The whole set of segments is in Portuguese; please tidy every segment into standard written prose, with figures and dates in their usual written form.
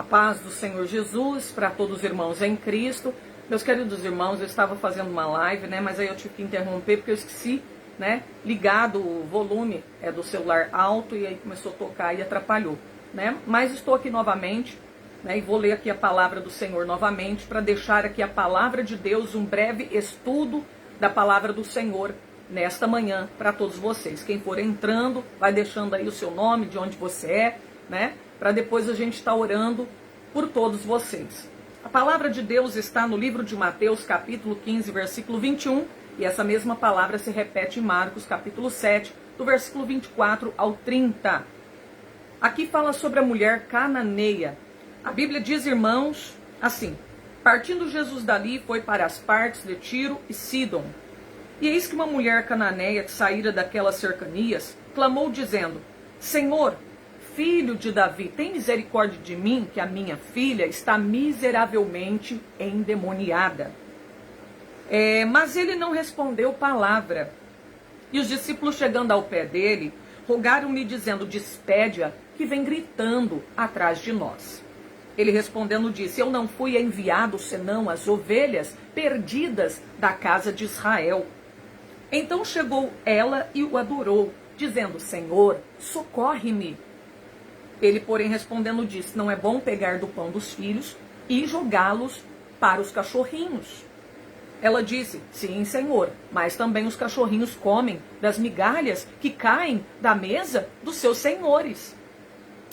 A paz do Senhor Jesus para todos os irmãos em Cristo. Meus queridos irmãos, eu estava fazendo uma live, mas aí eu tive que interromper porque eu esqueci, ligado o volume do celular alto e aí começou a tocar e atrapalhou, Mas estou aqui novamente, e vou ler aqui a palavra do Senhor novamente para deixar aqui a palavra de Deus, um breve estudo da palavra do Senhor nesta manhã para todos vocês. Quem for entrando, vai deixando aí o seu nome, de onde você é, para depois a gente estar orando por todos vocês. A palavra de Deus está no livro de Mateus, capítulo 15, versículo 21, e essa mesma palavra se repete em Marcos, capítulo 7, do versículo 24 ao 30. Aqui fala sobre a mulher cananeia. A Bíblia diz, irmãos, assim: partindo Jesus dali, foi para as partes de Tiro e Sidom. E eis que uma mulher cananeia que saíra daquelas cercanias, clamou dizendo: Senhor, filho de Davi, tem misericórdia de mim, que a minha filha está miseravelmente endemoniada. Mas ele não respondeu palavra. E os discípulos, chegando ao pé dele, rogaram-lhe dizendo: despede-a, que vem gritando atrás de nós. Ele respondendo disse: eu não fui enviado senão as ovelhas perdidas da casa de Israel. Então chegou ela e o adorou, dizendo: Senhor, socorre-me. Ele, porém, respondendo disse: não é bom pegar do pão dos filhos e jogá-los para os cachorrinhos. Ela disse: sim, Senhor, mas também os cachorrinhos comem das migalhas que caem da mesa dos seus senhores.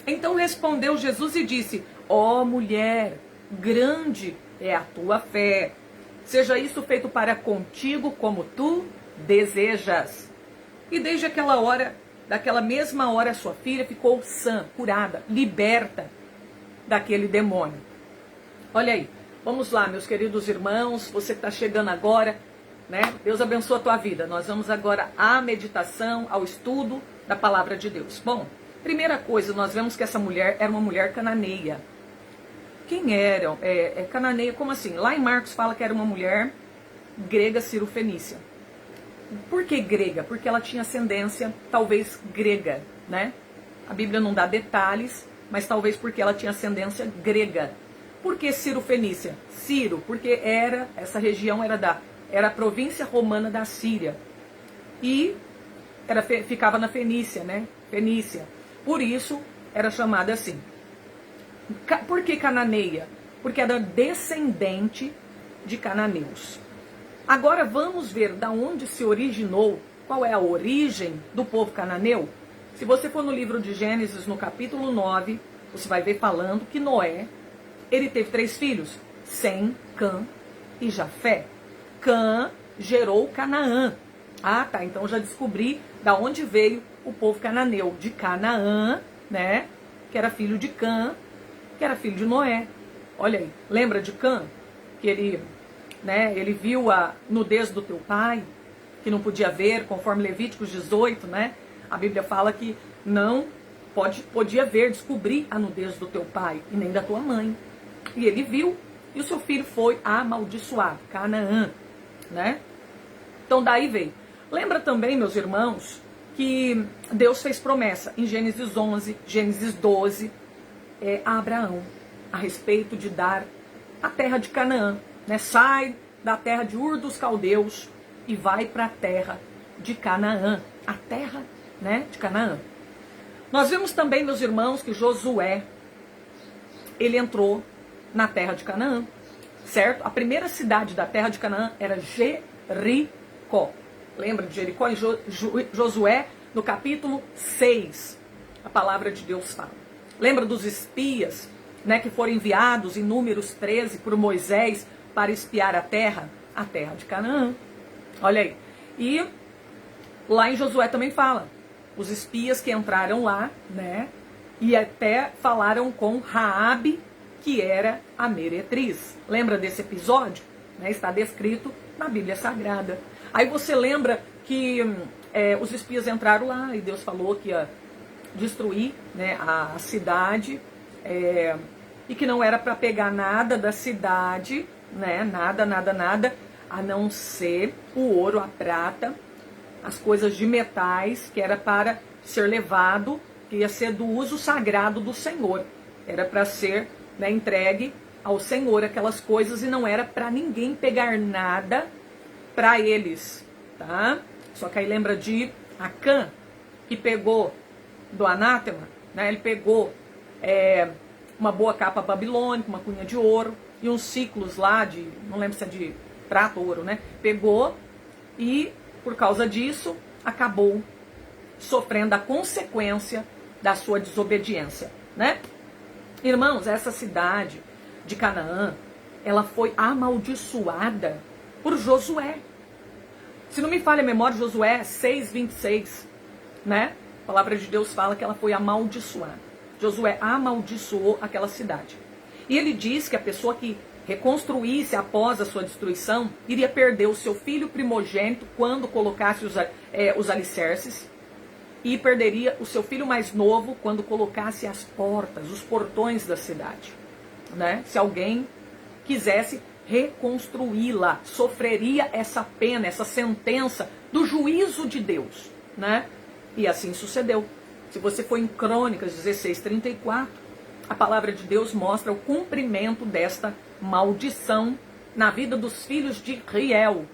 Então respondeu Jesus e disse: ó mulher, grande é a tua fé. Seja isso feito para contigo como tu desejas. E desde aquela hora, daquela mesma hora, sua filha ficou sã, curada, liberta daquele demônio. Olha aí, vamos lá, meus queridos irmãos, você que está chegando agora, Deus abençoe a tua vida. Nós vamos agora à meditação, ao estudo da palavra de Deus. Bom, primeira coisa, nós vemos que essa mulher era uma mulher cananeia. Quem era? Cananeia, como assim? Lá em Marcos fala que era uma mulher grega cirofenícia. Por que grega? Porque ela tinha ascendência, talvez, grega, A Bíblia não dá detalhes, mas talvez porque ela tinha ascendência grega. Por que Ciro-fenícia? Ciro, porque essa região era a província romana da Síria. E ficava na Fenícia, Fenícia. Por isso, era chamada assim. Por que cananeia? Porque era descendente de cananeus. Agora vamos ver da onde se originou, qual é a origem do povo cananeu. Se você for no livro de Gênesis, no capítulo 9, você vai ver falando que Noé, ele teve 3 filhos, Sem, Cã e Jafé. Cã gerou Canaã. Ah, tá, então já descobri da onde veio o povo cananeu, de Canaã, que era filho de Cã, que era filho de Noé. Olha aí, lembra de Cã? Que ele viu a nudez do teu pai, que não podia ver, conforme Levíticos 18, A Bíblia fala que não podia ver, descobrir a nudez do teu pai e nem da tua mãe. E ele viu, e o seu filho foi amaldiçoado, Canaã, Então daí veio. Lembra também, meus irmãos, que Deus fez promessa em Gênesis 11, Gênesis 12, a Abraão, a respeito de dar a terra de Canaã. Sai da terra de Ur dos Caldeus e vai para a terra de Canaã. A terra, de Canaã. Nós vemos também, meus irmãos, que Josué, ele entrou na terra de Canaã, certo? A primeira cidade da terra de Canaã era Jericó. Lembra de Jericó? Em Josué, no capítulo 6, a palavra de Deus fala. Lembra dos espias, que foram enviados em Números 13 por Moisés para espiar a terra de Canaã. Olha aí. E lá em Josué também fala, os espias que entraram lá, e até falaram com Raabe, que era a meretriz. Lembra desse episódio? Está descrito na Bíblia Sagrada. Aí você lembra que os espias entraram lá e Deus falou que ia destruir a cidade, e que não era para pegar nada da cidade, nada, a não ser o ouro, a prata, as coisas de metais, que era para ser levado, que ia ser do uso sagrado do Senhor. Era para ser né, entregue ao Senhor aquelas coisas e não era para ninguém pegar nada para eles, tá? Só que aí lembra de Acã, que pegou do anátema, né? Ele pegou uma boa capa babilônica, uma cunha de ouro e uns ciclos lá de, não lembro se é de prata ou ouro, né? Pegou e por causa disso acabou sofrendo a consequência da sua desobediência, né? Irmãos, essa cidade de Canaã, ela foi amaldiçoada por Josué. Se não me falha a memória, Josué 6:26, né? A palavra de Deus fala que ela foi amaldiçoada. Josué amaldiçoou aquela cidade. E ele diz que a pessoa que reconstruísse após a sua destruição iria perder o seu filho primogênito quando colocasse os alicerces, e perderia o seu filho mais novo quando colocasse as portas, os portões da cidade, né? Se alguém quisesse reconstruí-la, sofreria essa pena, essa sentença do juízo de Deus, né? E assim sucedeu. Se você for em Crônicas 16:34, a palavra de Deus mostra o cumprimento desta maldição na vida dos filhos de Riel,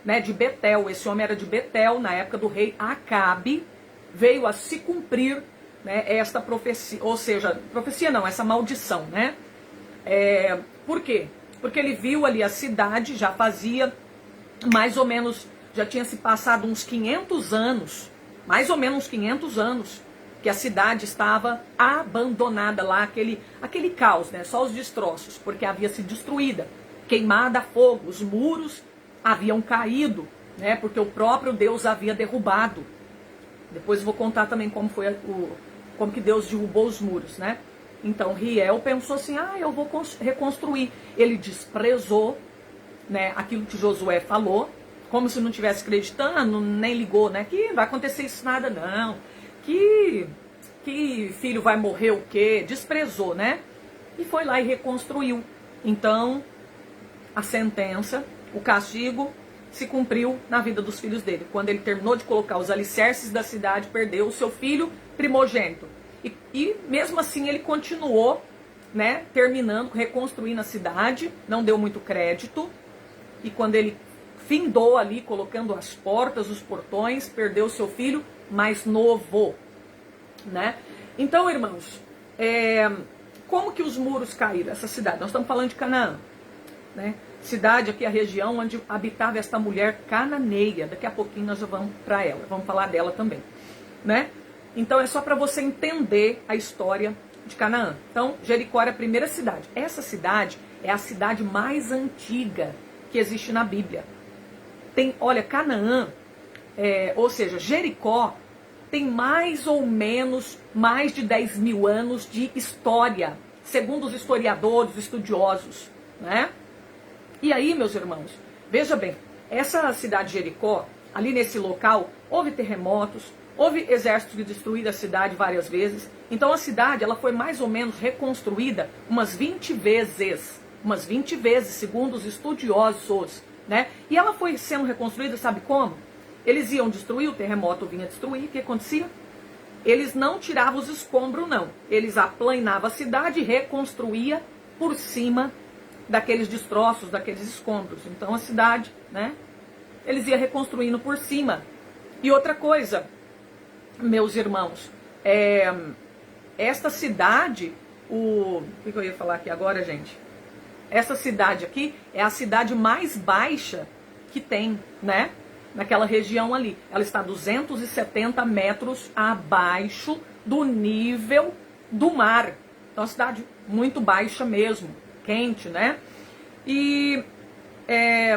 né, de Betel. Esse homem era de Betel na época do rei Acabe. Veio a se cumprir, né, esta profecia, ou seja, profecia não, essa maldição, né? Por quê? Porque ele viu ali a cidade, já fazia mais ou menos, já tinha se passado uns 500 anos, mais ou menos uns 500 anos, que a cidade estava abandonada lá, aquele caos, né? Só os destroços, porque havia sido destruída, queimada a fogo, os muros haviam caído, né? Porque o próprio Deus havia derrubado. Depois eu vou contar também como que Deus derrubou os muros, né? Então Riel pensou assim, eu vou reconstruir. Ele desprezou, né, aquilo que Josué falou, como se não estivesse acreditando, nem ligou, né? Que vai acontecer isso nada não. Que filho vai morrer o quê? Desprezou, né? E foi lá e reconstruiu. Então, a sentença, o castigo, se cumpriu na vida dos filhos dele. Quando ele terminou de colocar os alicerces da cidade, perdeu o seu filho primogênito. E mesmo assim ele continuou, né, terminando, reconstruindo a cidade, não deu muito crédito. E quando ele findou ali, colocando as portas, os portões, perdeu o seu filho mais novo, né? Então, irmãos, como que os muros caíram? Essa cidade, nós estamos falando de Canaã, né? Cidade aqui, a região onde habitava esta mulher cananeia. Daqui a pouquinho nós já vamos para ela, vamos falar dela também, né? Então é só para você entender a história de Canaã. Então, Jericó era a primeira cidade. Essa cidade é a cidade mais antiga que existe na Bíblia. Olha, Canaã, ou seja, Jericó, tem mais ou menos mais de 10 mil anos de história, segundo os historiadores, estudiosos, né? E aí, meus irmãos, veja bem, essa cidade de Jericó, ali nesse local, houve terremotos, houve exércitos que destruíram a cidade várias vezes. Então a cidade, ela foi mais ou menos reconstruída umas 20 vezes, segundo os estudiosos, né? E ela foi sendo reconstruída, sabe como? Eles iam destruir, o terremoto vinha destruir, o que acontecia? Eles não tiravam os escombros, não. Eles aplanavam a cidade e reconstruía por cima daqueles destroços, daqueles escombros. Então a cidade, né, eles iam reconstruindo por cima. E outra coisa, meus irmãos, esta cidade, o que eu ia falar aqui agora, gente? Essa cidade aqui é a cidade mais baixa que tem, né, naquela região ali. Ela está 270 metros abaixo do nível do mar. Então, é uma cidade muito baixa mesmo, quente, né? E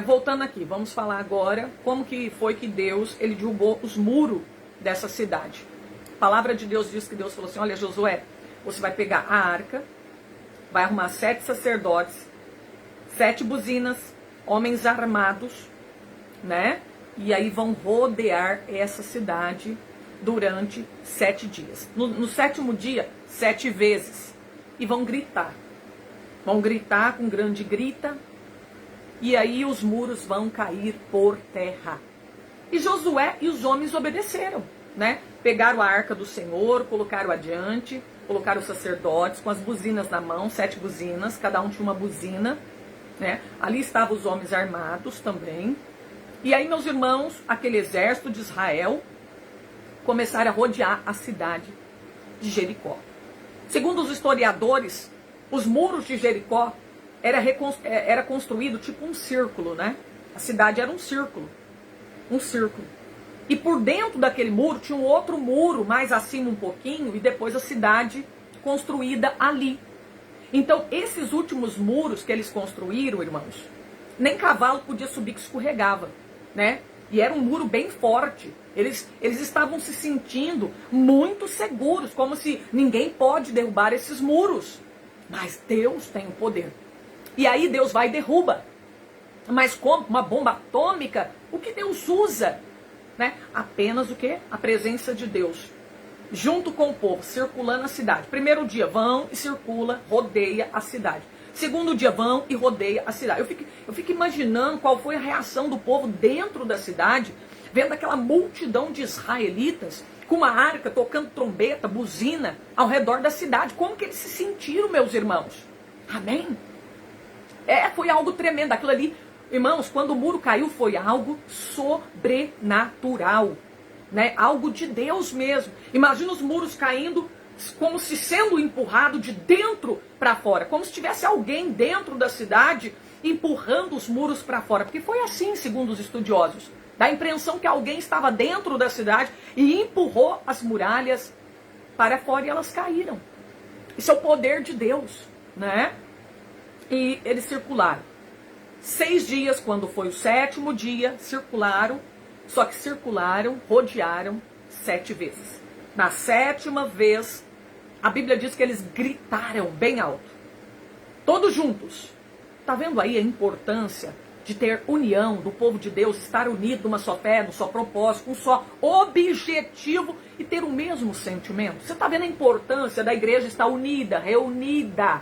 voltando aqui, vamos falar agora como que foi que Deus, ele derrubou os muros dessa cidade. A palavra de Deus diz que Deus falou assim, olha, Josué, você vai pegar a arca, vai arrumar 7 sacerdotes, 7 buzinas, homens armados, né? E aí vão rodear essa cidade durante 7 dias. No 7º dia, 7 vezes. E vão gritar. Vão gritar com grande grita. E aí os muros vão cair por terra. E Josué e os homens obedeceram, né? Pegaram a arca do Senhor, colocaram adiante, colocaram os sacerdotes com as buzinas na mão, 7 buzinas, cada um tinha uma buzina, né? Ali estavam os homens armados também. E aí, meus irmãos, aquele exército de Israel começaram a rodear a cidade de Jericó. Segundo os historiadores, os muros de Jericó era construído tipo um círculo, né? A cidade era um círculo. Um círculo. E por dentro daquele muro tinha um outro muro mais acima um pouquinho e depois a cidade construída ali. Então, esses últimos muros que eles construíram, irmãos, nem cavalo podia subir que escorregava, né? E era um muro bem forte. Eles estavam se sentindo muito seguros, como se ninguém pode derrubar esses muros. Mas Deus tem o poder. E aí Deus vai e derruba. Mas como? Uma bomba atômica? O que Deus usa? Né? Apenas o quê? A presença de Deus. Junto com o povo, circulando a cidade. Primeiro dia, vão e circula, rodeia a cidade. Segundo dia, vão e rodeia a cidade. Eu fico imaginando qual foi a reação do povo dentro da cidade, vendo aquela multidão de israelitas com uma arca, tocando trombeta, buzina, ao redor da cidade. Como que eles se sentiram, meus irmãos? Amém? Foi algo tremendo. Aquilo ali, irmãos, quando o muro caiu, foi algo sobrenatural. Né? Algo de Deus mesmo. Imagina os muros caindo como se sendo empurrado de dentro para fora, como se tivesse alguém dentro da cidade empurrando os muros para fora, porque foi assim, segundo os estudiosos. Dá a impressão que alguém estava dentro da cidade e empurrou as muralhas para fora e elas caíram. Isso é o poder de Deus, né? E eles circularam 6 dias, quando foi o 7º dia, circularam. Só que circularam, rodearam 7 vezes. Na 7ª vez, a Bíblia diz que eles gritaram bem alto. Todos juntos. Tá vendo aí a importância de ter união do povo de Deus, estar unido numa só fé, num só propósito, um só objetivo e ter o mesmo sentimento? Você tá vendo a importância da igreja estar unida, reunida?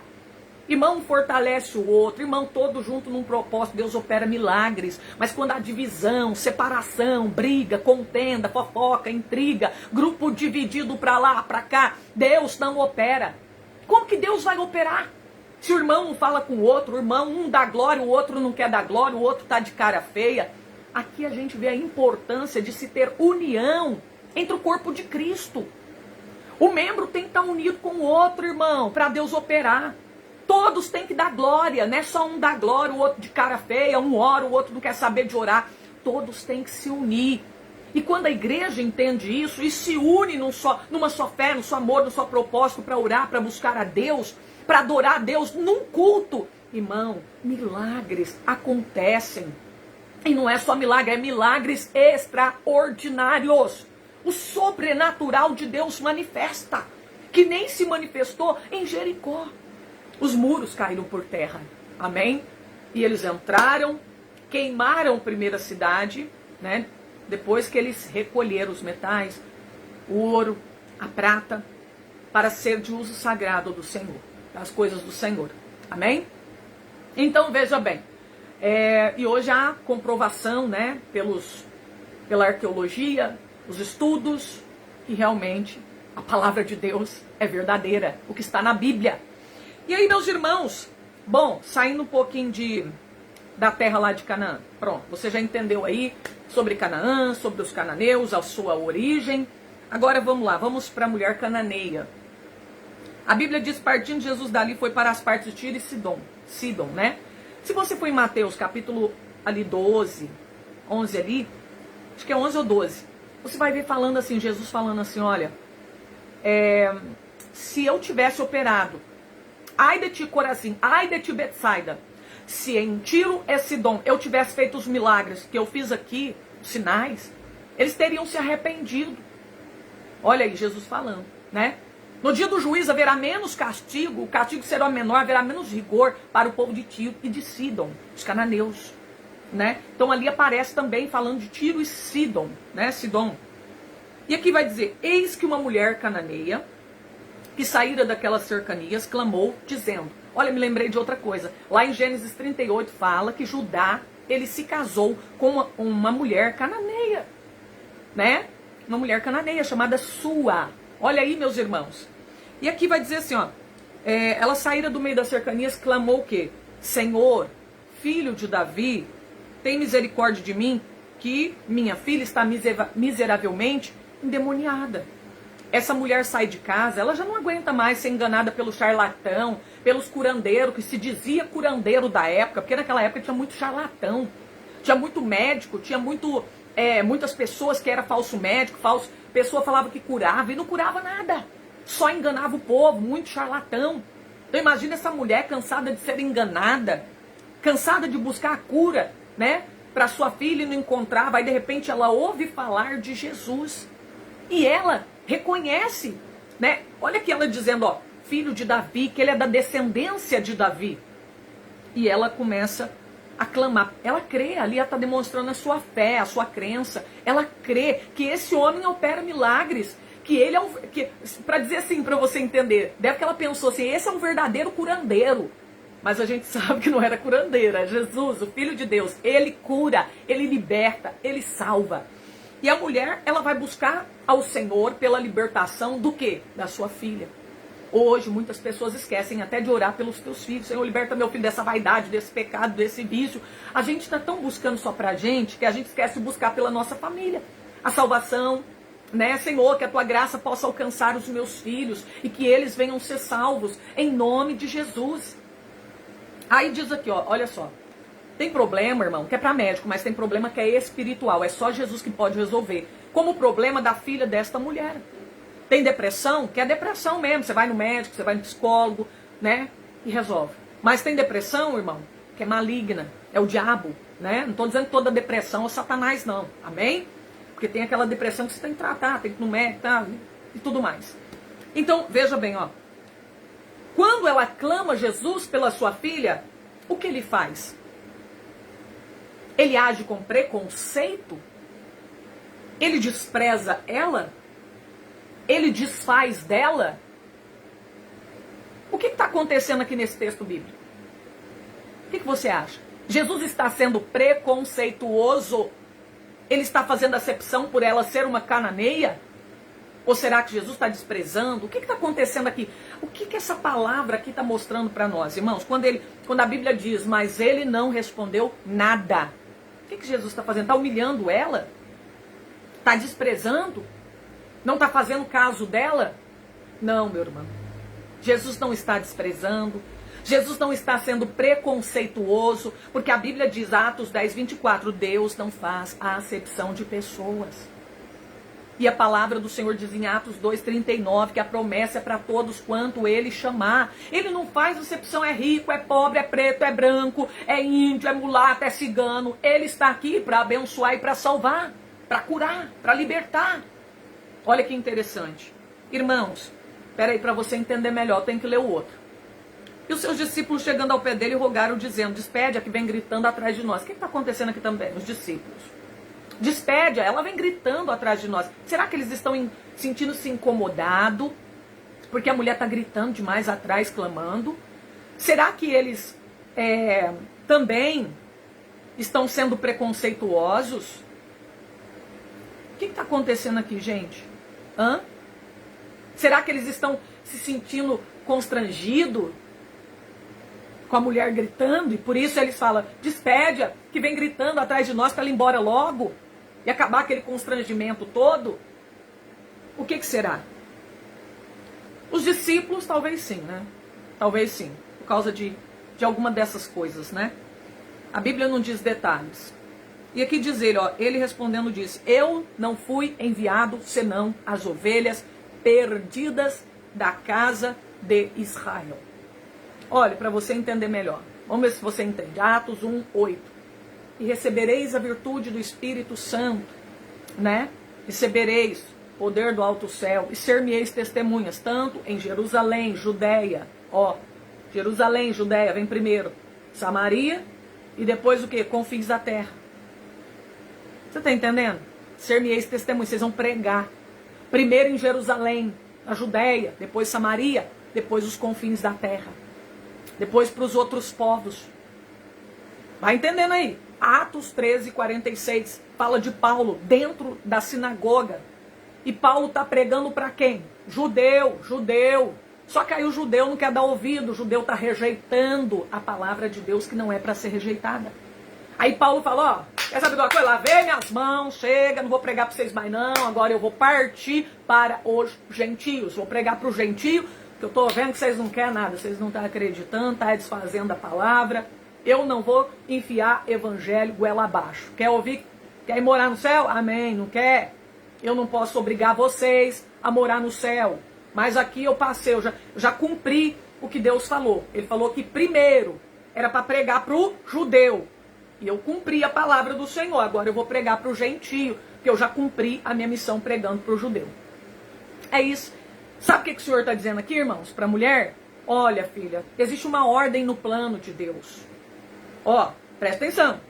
Irmão fortalece o outro, irmão todo junto num propósito, Deus opera milagres. Mas quando há divisão, separação, briga, contenda, fofoca, intriga, grupo dividido pra lá, pra cá, Deus não opera. Como que Deus vai operar? Se o irmão não fala com o outro, o irmão um dá glória, o outro não quer dar glória, o outro tá de cara feia. Aqui a gente vê a importância de se ter união entre o corpo de Cristo. O membro tem que estar unido com o outro, irmão, para Deus operar. Todos têm que dar glória, não é só um dar glória, o outro de cara feia, um ora, o outro não quer saber de orar. Todos têm que se unir. E quando a igreja entende isso e se une numa só fé, num só amor, num só propósito para orar, para buscar a Deus, para adorar a Deus num culto, irmão, milagres acontecem. E não é só milagre, é milagres extraordinários. O sobrenatural de Deus manifesta, que nem se manifestou em Jericó. Os muros caíram por terra, amém? E eles entraram, queimaram a primeira cidade, né? Depois que eles recolheram os metais, o ouro, a prata, para ser de uso sagrado do Senhor, as coisas do Senhor, amém? Então veja bem, e hoje há comprovação, né, pela arqueologia, os estudos, que realmente a palavra de Deus é verdadeira, o que está na Bíblia. E aí, meus irmãos, bom, saindo um pouquinho da terra lá de Canaã. Pronto, você já entendeu aí sobre Canaã, sobre os cananeus, a sua origem. Agora vamos lá, vamos para a mulher cananeia. A Bíblia diz, partindo Jesus dali, foi para as partes de Tiro e Sidom, né? Se você for em Mateus, capítulo ali 12, 11 ali, acho que é 11 ou 12, você vai ver falando assim, Jesus falando assim, olha, se eu tivesse operado, ai de ti Corazim, ai de ti Betsaida, se em Tiro e Sidom eu tivesse feito os milagres que eu fiz aqui, os sinais, eles teriam se arrependido. Olha aí Jesus falando, né? No dia do juízo haverá menos castigo, o castigo será menor, haverá menos rigor para o povo de Tiro e de Sidom, os cananeus, né? Então ali aparece também falando de Tiro e Sidom, né? Sidom. E aqui vai dizer, eis que uma mulher cananeia, que saíra daquelas cercanias, clamou, dizendo, olha, me lembrei de outra coisa, lá em Gênesis 38 fala que Judá, ele se casou com uma mulher cananeia, né? Uma mulher cananeia chamada Sua. Olha aí, meus irmãos. E aqui vai dizer assim, ó, ela saíra do meio das cercanias, clamou o quê? Senhor, filho de Davi, tem misericórdia de mim, que minha filha está miseravelmente endemoniada. Essa mulher sai de casa, ela já não aguenta mais ser enganada pelo charlatão, pelos curandeiros, que se dizia curandeiro da época, porque naquela época tinha muito charlatão, tinha muito médico, tinha muitas pessoas que era falso médico, pessoa falava que curava e não curava nada, só enganava o povo, muito charlatão. Então imagina essa mulher cansada de ser enganada, cansada de buscar a cura, né, para sua filha e não encontrava, aí de repente ela ouve falar de Jesus e ela reconhece, né? Olha aqui ela dizendo, ó, filho de Davi, que ele é da descendência de Davi. E ela começa a clamar. Ela crê, ali ela está demonstrando a sua fé, a sua crença. Ela crê que esse homem opera milagres, que ele é para dizer assim, para você entender, deve que ela pensou assim, esse é um verdadeiro curandeiro. Mas a gente sabe que não era curandeira, é Jesus, o Filho de Deus. Ele cura, ele liberta, ele salva. E a mulher, ela vai buscar ao Senhor pela libertação do quê? Da sua filha. Hoje, muitas pessoas esquecem até de orar pelos teus filhos. Senhor, liberta meu filho dessa vaidade, desse pecado, desse vício. A gente está tão buscando só pra gente, que a gente esquece de buscar pela nossa família. A salvação, né? Senhor, que a tua graça possa alcançar os meus filhos e que eles venham ser salvos, em nome de Jesus. Aí diz aqui, ó, olha só. Tem problema, irmão, que é para médico, mas tem problema que é espiritual. É só Jesus que pode resolver. Como o problema da filha desta mulher. Tem depressão, que é depressão mesmo. Você vai no médico, você vai no psicólogo, né? E resolve. Mas tem depressão, irmão, que é maligna. É o diabo, né? Não estou dizendo que toda depressão é Satanás, não. Amém? Porque tem aquela depressão que você tem que tratar, tem que ir no médico, tá? E tudo mais. Então, veja bem, ó. Quando ela clama Jesus pela sua filha, o que ele faz? Ele age com preconceito? Ele despreza ela? Ele desfaz dela? O que está acontecendo aqui nesse texto bíblico? O que você acha? Jesus está sendo preconceituoso? Ele está fazendo acepção por ela ser uma cananeia? Ou será que Jesus está desprezando? O que está acontecendo aqui? O que essa palavra aqui está mostrando para nós, irmãos? Quando a Bíblia diz, mas ele não respondeu nada. O que Jesus está fazendo? Está humilhando ela? Está desprezando? Não está fazendo caso dela? Não, meu irmão. Jesus não está desprezando. Jesus não está sendo preconceituoso. Porque a Bíblia diz, Atos 10, 24, Deus não faz a acepção de pessoas. E a palavra do Senhor diz em Atos 2,39 que a promessa é para todos quanto ele chamar. Ele não faz acepção, é rico, é pobre, é preto, é branco, é índio, é mulato, é cigano. Ele está aqui para abençoar e para salvar, para curar, para libertar. Olha que interessante. Irmãos, peraí, para você entender melhor, tem que ler o outro. E os seus discípulos chegando ao pé dele rogaram dizendo, despede a que vem gritando atrás de nós. O que está acontecendo aqui também? Os discípulos. Despede, ela vem gritando atrás de nós. Será que eles estão sentindo-se incomodados? Porque a mulher está gritando demais atrás, clamando? Será que eles também estão sendo preconceituosos? O que está acontecendo aqui, gente? Hã? Será que eles estão se sentindo constrangidos com a mulher gritando? E por isso eles falam, despede-a que vem gritando atrás de nós para ela ir embora logo. E acabar aquele constrangimento todo? O que será? Os discípulos, talvez sim, né? Talvez sim, por causa de alguma dessas coisas, né? A Bíblia não diz detalhes. E aqui diz ele, ó, ele respondendo disse, eu não fui enviado senão as ovelhas perdidas da casa de Israel. Olha, para você entender melhor. Vamos ver se você entende. Atos 1, 8. E recebereis a virtude do Espírito Santo, né? Recebereis poder do alto céu e ser-me-eis testemunhas, tanto em Jerusalém, Judeia, ó, Jerusalém, Judeia, vem primeiro, Samaria e depois o que? Confins da terra. Você está entendendo? Ser-me-eis testemunhas, vocês vão pregar. Primeiro em Jerusalém, na Judeia, depois Samaria, depois os confins da terra. Depois para os outros povos. Vai entendendo aí? Atos 13, 46, fala de Paulo dentro da sinagoga. E Paulo está pregando para quem? Judeu. Só que aí o judeu não quer dar ouvido, o judeu está rejeitando a palavra de Deus que não é para ser rejeitada. Aí Paulo fala, ó, quer saber de uma coisa? Lavei minhas mãos, chega, não vou pregar para vocês mais não, agora eu vou partir para os gentios. Vou pregar para os gentios, que eu estou vendo que vocês não querem nada, vocês não estão acreditando, tá desfazendo a palavra. Eu não vou enfiar evangelho goela abaixo. Quer ouvir? Quer ir morar no céu? Amém. Não quer? Eu não posso obrigar vocês a morar no céu. Mas aqui eu passei, eu já cumpri o que Deus falou. Ele falou que primeiro era para pregar para o judeu. E eu cumpri a palavra do Senhor. Agora eu vou pregar para o gentio, porque eu já cumpri a minha missão pregando para o judeu. É isso. Sabe o que o Senhor está dizendo aqui, irmãos? Para a mulher? Olha, filha, existe uma ordem no plano de Deus. Ó, presta atenção.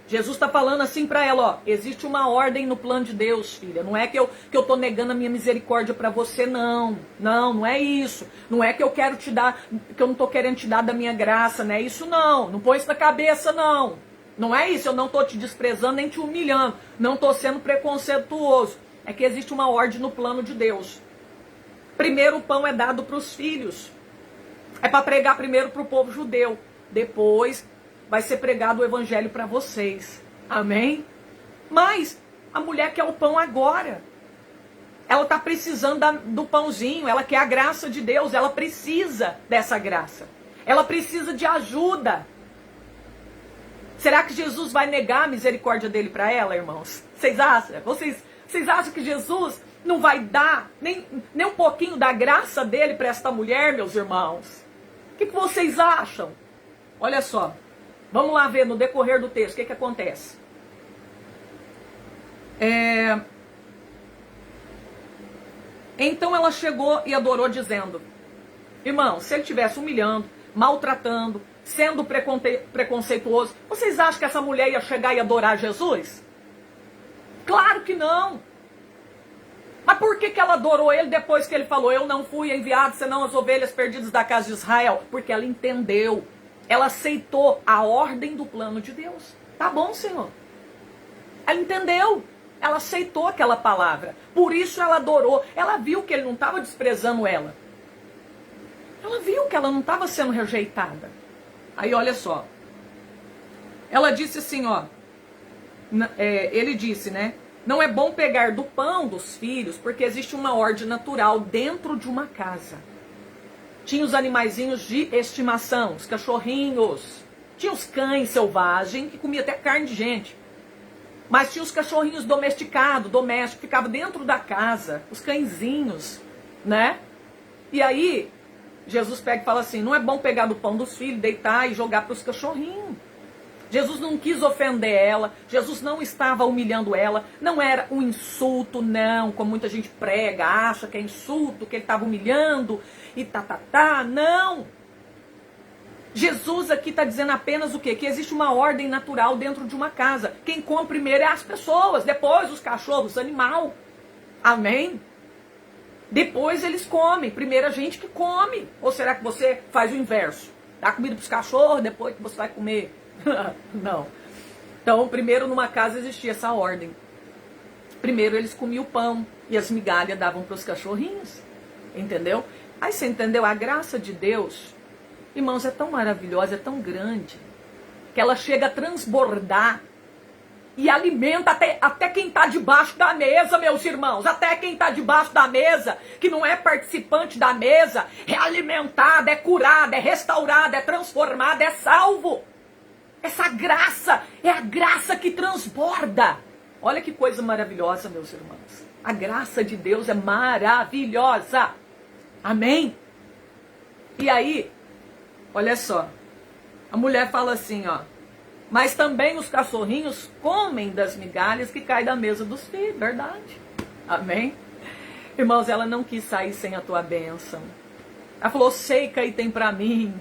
Jesus está falando assim para ela, ó, existe uma ordem no plano de Deus, filha. Não é que eu tô negando a minha misericórdia para você, não. Não é isso. Não é que eu quero te dar, que eu não tô querendo te dar da minha graça, não é isso não. Não põe isso na cabeça, não. Não é isso, eu não tô te desprezando nem te humilhando. Não tô sendo preconceituoso. É que existe uma ordem no plano de Deus. Primeiro o pão é dado para os filhos. É para pregar primeiro para o povo judeu. Depois vai ser pregado o evangelho para vocês. Amém? Mas a mulher quer o pão agora. Ela está precisando do pãozinho. Ela quer a graça de Deus. Ela precisa dessa graça. Ela precisa de ajuda. Será que Jesus vai negar a misericórdia dele para ela, irmãos? Vocês acham? Vocês acham que Jesus não vai dar nem um pouquinho da graça dele para esta mulher, meus irmãos? O que vocês acham? Olha só. Vamos lá ver no decorrer do texto o que acontece. Então ela chegou e adorou dizendo, irmão, se ele estivesse humilhando, maltratando, sendo preconceituoso, vocês acham que essa mulher ia chegar e adorar Jesus? Claro que não. Mas por que ela adorou ele depois que ele falou, eu não fui enviado senão as ovelhas perdidas da casa de Israel? Porque ela entendeu. Ela aceitou a ordem do plano de Deus. Tá bom, Senhor. Ela entendeu. Ela aceitou aquela palavra. Por isso ela adorou. Ela viu que ele não estava desprezando ela. Ela viu que ela não estava sendo rejeitada. Aí olha só. Ela disse assim, ó. Ele disse, né? Não é bom pegar do pão dos filhos, porque existe uma ordem natural dentro de uma casa. Tinha os animaizinhos de estimação, os cachorrinhos. Tinha os cães selvagens, que comiam até carne de gente. Mas tinha os cachorrinhos domésticos, que ficavam dentro da casa. Os cãezinhos, né? E aí, Jesus pega e fala assim, não é bom pegar do pão dos filhos, deitar e jogar para os cachorrinhos. Jesus não quis ofender ela, Jesus não estava humilhando ela, não era um insulto, não, como muita gente prega, acha que é insulto, que ele estava humilhando e não. Jesus aqui está dizendo apenas o quê? Que existe uma ordem natural dentro de uma casa. Quem come primeiro é as pessoas, depois os cachorros, animal. Amém? Depois eles comem, primeiro a gente que come. Ou será que você faz o inverso? Dá comida para os cachorros, depois que você vai comer? Não. Então, primeiro numa casa existia essa ordem. Primeiro eles comiam o pão e as migalhas davam para os cachorrinhos. Entendeu? Aí você entendeu? A graça de Deus, irmãos, é tão maravilhosa, é tão grande, que ela chega a transbordar e alimenta até quem está debaixo da mesa, meus irmãos. Até quem está debaixo da mesa, que não é participante da mesa, é alimentado, é curado, é restaurado, é transformado, é salvo. Essa graça é a graça que transborda. Olha que coisa maravilhosa, meus irmãos. A graça de Deus é maravilhosa. Amém? E aí, olha só. A mulher fala assim, ó. Mas também os cachorrinhos comem das migalhas que caem da mesa dos filhos. Verdade. Amém? Irmãos, ela não quis sair sem a tua bênção. Ela falou, sei que aí tem pra mim.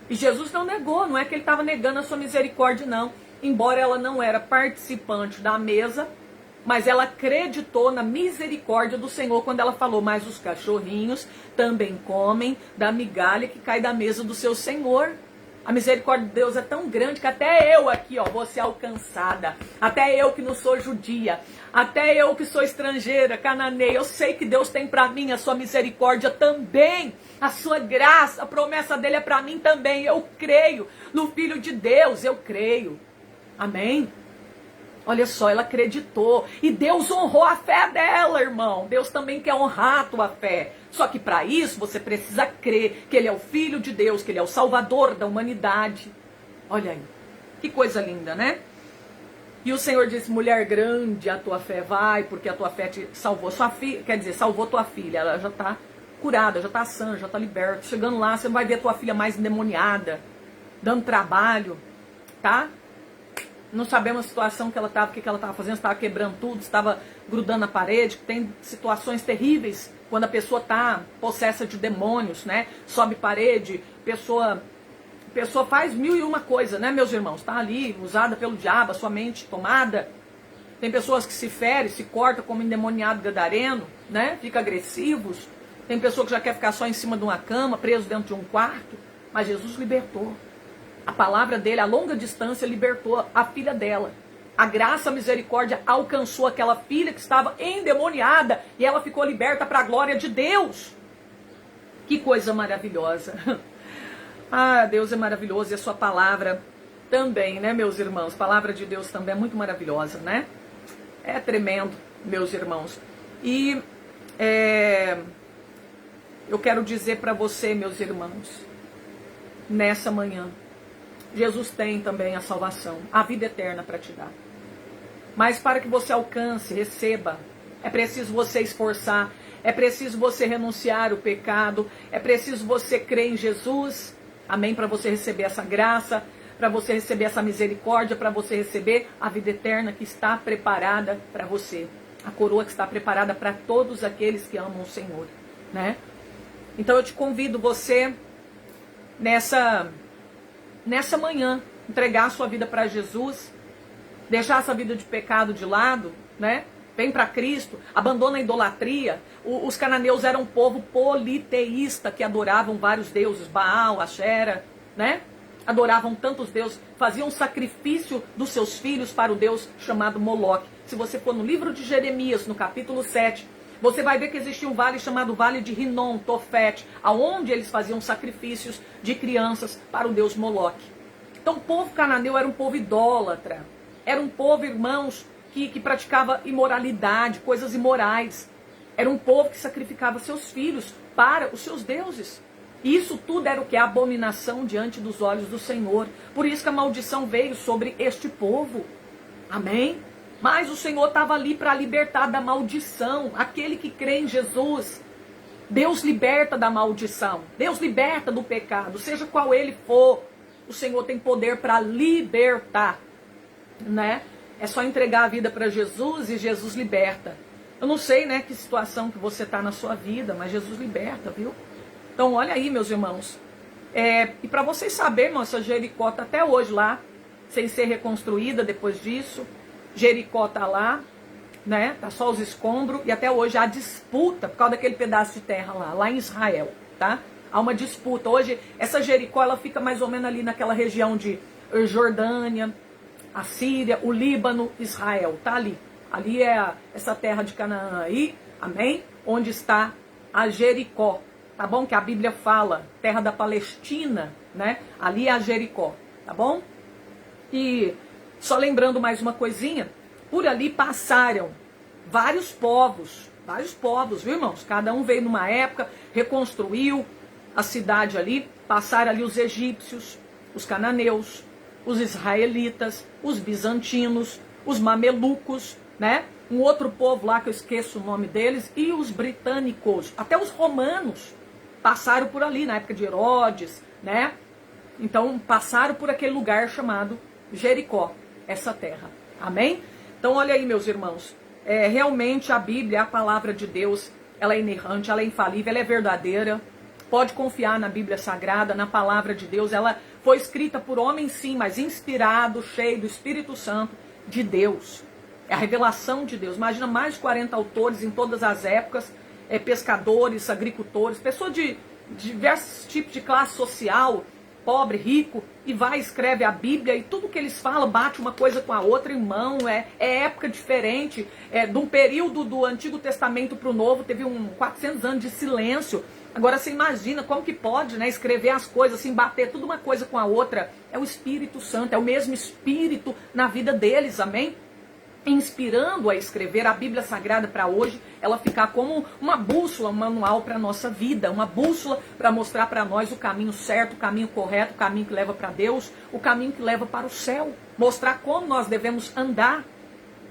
E Jesus não negou, não é que ele estava negando a sua misericórdia, não. Embora ela não era participante da mesa, mas ela acreditou na misericórdia do Senhor quando ela falou, mas os cachorrinhos também comem da migalha que cai da mesa do seu Senhor. A misericórdia de Deus é tão grande que até eu aqui, ó, vou ser alcançada. Até eu que não sou judia. Até eu que sou estrangeira, cananeia. Eu sei que Deus tem para mim a sua misericórdia também. A sua graça, a promessa dele é para mim também. Eu creio no Filho de Deus, eu creio. Amém? Olha só, ela acreditou. E Deus honrou a fé dela, irmão. Deus também quer honrar a tua fé. Só que para isso você precisa crer que ele é o Filho de Deus, que ele é o Salvador da humanidade. Olha aí, que coisa linda, né? E o Senhor disse, mulher grande, a tua fé vai, porque a tua fé te salvou. Sua filha, quer dizer, salvou tua filha. Ela já está curada, já está sã, já está liberta. Chegando lá, você não vai ver a tua filha mais endemoniada, dando trabalho, tá? Não sabemos a situação que ela estava, o que ela estava fazendo, estava quebrando tudo, estava grudando na parede. Tem situações terríveis quando a pessoa está possessa de demônios, né? Sobe parede, pessoa faz 1001 coisa, né, meus irmãos? Está ali, usada pelo diabo, a sua mente tomada. Tem pessoas que se ferem, se cortam como endemoniado gadareno, né? Fica agressivos. Tem pessoa que já quer ficar só em cima de uma cama, preso dentro de um quarto. Mas Jesus libertou. A palavra dele, a longa distância, libertou a filha dela. A graça, a misericórdia alcançou aquela filha que estava endemoniada e ela ficou liberta para a glória de Deus. Que coisa maravilhosa. Ah, Deus é maravilhoso e a sua palavra também, né, meus irmãos? A palavra de Deus também é muito maravilhosa, né? É tremendo, meus irmãos. E eu quero dizer para você, meus irmãos, nessa manhã, Jesus tem também a salvação, a vida eterna para te dar. Mas para que você alcance, receba, é preciso você esforçar, é preciso você renunciar o pecado, é preciso você crer em Jesus, amém? Para você receber essa graça, para você receber essa misericórdia, para você receber a vida eterna que está preparada para você. A coroa que está preparada para todos aqueles que amam o Senhor, né? Então eu te convido você nessa manhã, entregar a sua vida para Jesus, deixar essa vida de pecado de lado, né? Vem para Cristo, abandona a idolatria. Os cananeus eram um povo politeísta que adoravam vários deuses, Baal, Axera, né? Adoravam tantos deuses, faziam sacrifício dos seus filhos para o deus chamado Moloque. Se você for no livro de Jeremias, no capítulo 7, você vai ver que existia um vale chamado Vale de Rinom, Tofete, aonde eles faziam sacrifícios de crianças para o deus Moloque. Então o povo cananeu era um povo idólatra, era um povo, irmãos, que praticava imoralidade, coisas imorais. Era um povo que sacrificava seus filhos para os seus deuses. E isso tudo era o que? A abominação diante dos olhos do Senhor. Por isso que a maldição veio sobre este povo. Amém? Mas o Senhor estava ali para libertar da maldição. Aquele que crê em Jesus. Deus liberta da maldição. Deus liberta do pecado. Seja qual ele for. O Senhor tem poder para libertar. Né? É só entregar a vida para Jesus e Jesus liberta. Eu não sei, né, que situação que você está na sua vida, mas Jesus liberta, viu? Então olha aí, meus irmãos. E para vocês saberem, nossa Jericó está até hoje lá, sem ser reconstruída depois disso. Jericó está lá, né? Tá só os escombros e até hoje há disputa por causa daquele pedaço de terra lá em Israel, tá? Há uma disputa. Hoje essa Jericó ela fica mais ou menos ali naquela região de Jordânia, a Síria, o Líbano, Israel, tá ali. Ali é essa terra de Canaã aí, amém? Onde está a Jericó, tá bom? Que a Bíblia fala, terra da Palestina, né? Ali é a Jericó, tá bom? E só lembrando mais uma coisinha, por ali passaram vários povos, viu, irmãos? Cada um veio numa época, reconstruiu a cidade ali, passaram ali os egípcios, os cananeus, os israelitas, os bizantinos, os mamelucos, né? Um outro povo lá que eu esqueço o nome deles, e os britânicos, até os romanos passaram por ali na época de Herodes, né? Então passaram por aquele lugar chamado Jericó, essa terra. Amém? Então olha aí, meus irmãos, realmente a Bíblia, a palavra de Deus, ela é inerrante, ela é infalível, ela é verdadeira. Pode confiar na Bíblia Sagrada, na palavra de Deus. Ela foi escrita por homens, sim, mas inspirado, cheio do Espírito Santo de Deus. É a revelação de Deus. Imagina mais de 40 autores em todas as épocas, pescadores, agricultores, pessoas de diversos tipos de classe social, pobre, rico, e vai, escreve a Bíblia, e tudo que eles falam bate uma coisa com a outra, irmão, é época diferente, de um período do Antigo Testamento para o Novo, teve 400 anos de silêncio. Agora você imagina como que pode, né, escrever as coisas assim, bater tudo uma coisa com a outra. É o Espírito Santo, é o mesmo Espírito na vida deles, amém? Inspirando a escrever a Bíblia Sagrada para hoje, ela ficar como uma bússola, um manual para a nossa vida, uma bússola para mostrar para nós o caminho certo, o caminho correto, o caminho que leva para Deus, o caminho que leva para o céu, mostrar como nós devemos andar,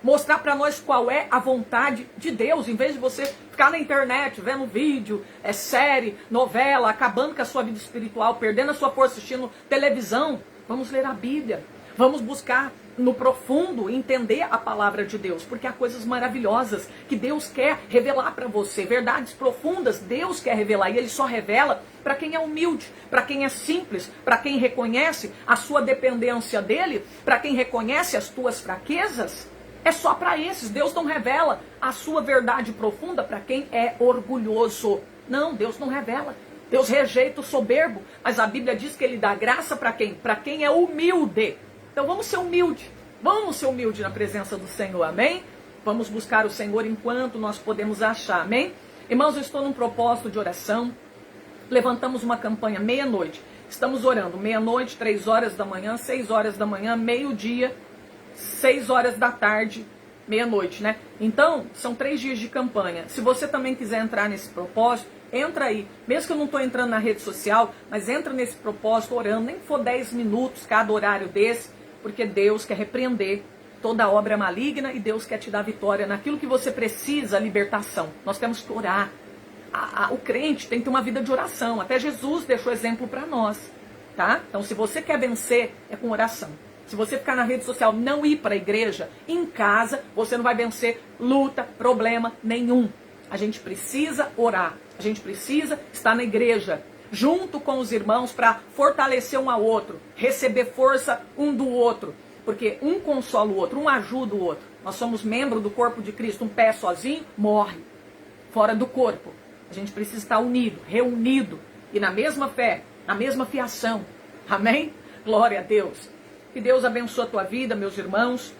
mostrar para nós qual é a vontade de Deus, em vez de você ficar na internet, vendo vídeo, série, novela, acabando com a sua vida espiritual, perdendo a sua força assistindo televisão. Vamos ler a Bíblia, vamos buscar no profundo entender a palavra de Deus, porque há coisas maravilhosas que Deus quer revelar para você, verdades profundas Deus quer revelar, e Ele só revela para quem é humilde, para quem é simples, para quem reconhece a sua dependência dEle, para quem reconhece as tuas fraquezas. É só para esses. Deus não revela a sua verdade profunda para quem é orgulhoso. Não, Deus não revela. Deus rejeita o soberbo, mas a Bíblia diz que Ele dá graça para quem? Para quem é humilde. Então vamos ser humilde, na presença do Senhor, amém? Vamos buscar o Senhor enquanto nós podemos achar, amém? Irmãos, eu estou num propósito de oração, levantamos uma campanha meia-noite, estamos orando meia-noite, 3 horas da manhã, 6 horas da manhã, meio-dia, 6 horas da tarde, meia-noite, né? Então, são 3 dias de campanha. Se você também quiser entrar nesse propósito, entra aí. Mesmo que eu não estou entrando na rede social, mas entra nesse propósito orando, nem que for 10 minutos cada horário desse, porque Deus quer repreender toda obra maligna e Deus quer te dar vitória naquilo que você precisa, libertação. Nós temos que orar. O crente tem que ter uma vida de oração. Até Jesus deixou exemplo para nós, tá? Então, se você quer vencer, é com oração. Se você ficar na rede social, não ir para a igreja, em casa, você não vai vencer luta, problema nenhum. A gente precisa orar. A gente precisa estar na igreja, junto com os irmãos, para fortalecer um ao outro, receber força um do outro, porque um consola o outro, um ajuda o outro. Nós somos membro do corpo de Cristo, um pé sozinho morre, fora do corpo. A gente precisa estar unido, reunido, e na mesma fé, na mesma fiação, amém? Glória a Deus. Que Deus abençoe a tua vida, meus irmãos,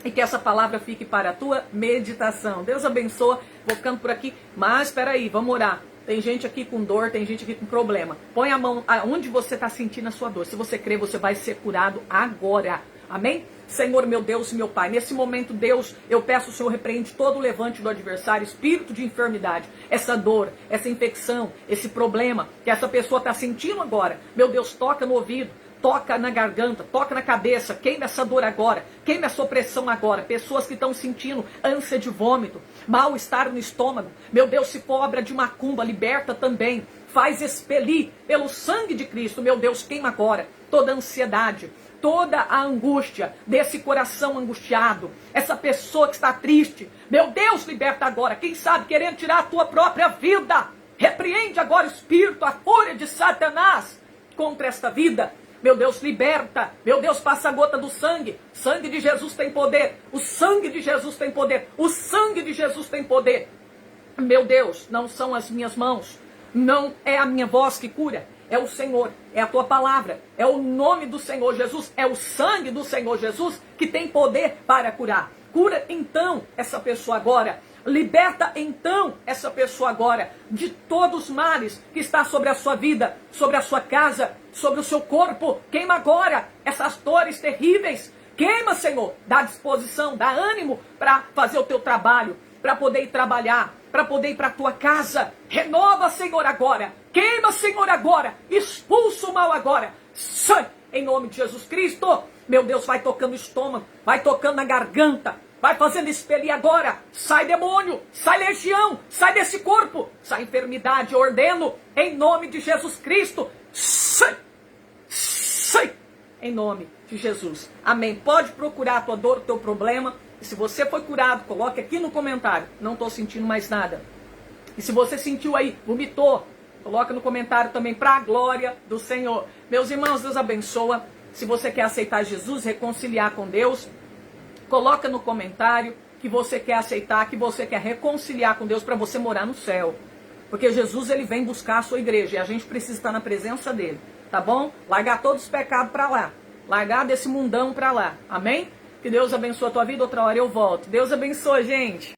e que essa palavra fique para a tua meditação. Deus abençoe, vou ficando por aqui, mas espera aí, vamos orar. Tem gente aqui com dor, tem gente aqui com problema. Põe a mão aonde você está sentindo a sua dor. Se você crer, você vai ser curado agora. Amém? Senhor, meu Deus e meu Pai, nesse momento, Deus, eu peço, o Senhor, repreende todo o levante do adversário, espírito de enfermidade, essa dor, essa infecção, esse problema que essa pessoa está sentindo agora. Meu Deus, toca no ouvido, toca na garganta, toca na cabeça, queima essa dor agora, queima essa opressão agora. Pessoas que estão sentindo ânsia de vômito, mal-estar no estômago, meu Deus, se for obra de macumba, liberta também, faz expelir pelo sangue de Cristo, meu Deus, queima agora toda a ansiedade, toda a angústia desse coração angustiado, essa pessoa que está triste, meu Deus, liberta agora, quem sabe querendo tirar a tua própria vida, repreende agora o espírito, a fúria de Satanás contra esta vida. Meu Deus, liberta. Meu Deus, passa a gota do sangue. Sangue de Jesus tem poder. O sangue de Jesus tem poder. O sangue de Jesus tem poder. Meu Deus, não são as minhas mãos. Não é a minha voz que cura. É o Senhor. É a tua palavra. É o nome do Senhor Jesus. É o sangue do Senhor Jesus que tem poder para curar. Cura então essa pessoa agora. Liberta então essa pessoa agora de todos os males que está sobre a sua vida, sobre a sua casa, sobre o seu corpo. Queima agora essas dores terríveis. Queima, Senhor. Dá disposição, dá ânimo para fazer o teu trabalho, para poder ir trabalhar, para poder ir para a tua casa. Renova, Senhor, agora. Queima, Senhor, agora. Expulsa o mal agora. Sai, em nome de Jesus Cristo. Meu Deus, vai tocando o estômago, vai tocando na garganta. Vai fazendo expelir agora. Sai demônio, sai legião, sai desse corpo, sai enfermidade. Eu ordeno em nome de Jesus Cristo. Sai, sai, em nome de Jesus. Amém. Pode procurar a tua dor, o teu problema. E se você foi curado, coloque aqui no comentário. Não estou sentindo mais nada. E se você sentiu aí, vomitou, coloca no comentário também, para a glória do Senhor. Meus irmãos, Deus abençoa. Se você quer aceitar Jesus, reconciliar com Deus, coloca no comentário que você quer aceitar, que você quer reconciliar com Deus para você morar no céu. Porque Jesus, ele vem buscar a sua igreja e a gente precisa estar na presença dele. tá bom? Largar todos os pecados pra lá. Largar desse mundão pra lá. Amém? Que Deus abençoe a tua vida. Outra hora eu volto. Deus abençoe, gente.